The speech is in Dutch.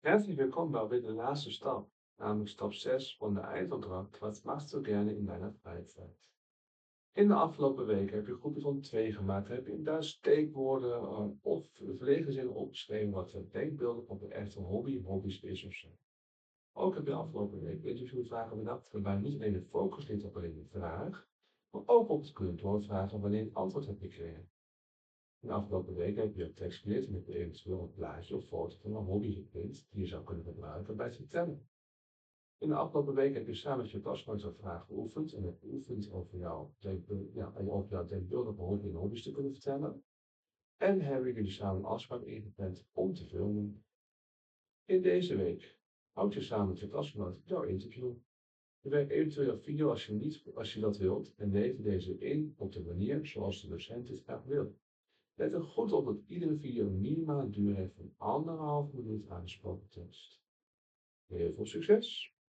Herzlich willkommen bei de laatste stap, namelijk stap 6 van de eindopdracht. Wat machst du gerne in deiner Freizeit? In de afgelopen weken heb je groepjes van 2 gemaakt. Heb je daar steekwoorden of verlegen zinnen opgeschreven wat de denkbeelden van de echte hobby's is of zo. Ook heb je de afgelopen week interviewvragen bedacht waarbij niet alleen de focus ligt op alleen de vraag, maar ook op het kunnen doorvragen wanneer je het antwoord hebt gekregen. In de afgelopen week heb je ook tekst geleerd en heb je eventueel een plaatje of foto van een hobby geprint die je zou kunnen gebruiken bij het vertellen. In de afgelopen week heb je samen met je klasgenoten zo'n vraag geoefend en heb geoefend over jouw denkbeeldige hobby en hobby's te kunnen vertellen. En hebben jullie samen een afspraak ingepland om te filmen. In deze week houd je samen met je klasgenoten jouw interview. Bewerk eventueel jouw video als je dat wilt en lever deze in op de manier zoals de docent dit graag wil. Let er goed op dat iedere video een minimale duur heeft van 1,5 minuut aan gesproken tekst. Heel veel succes!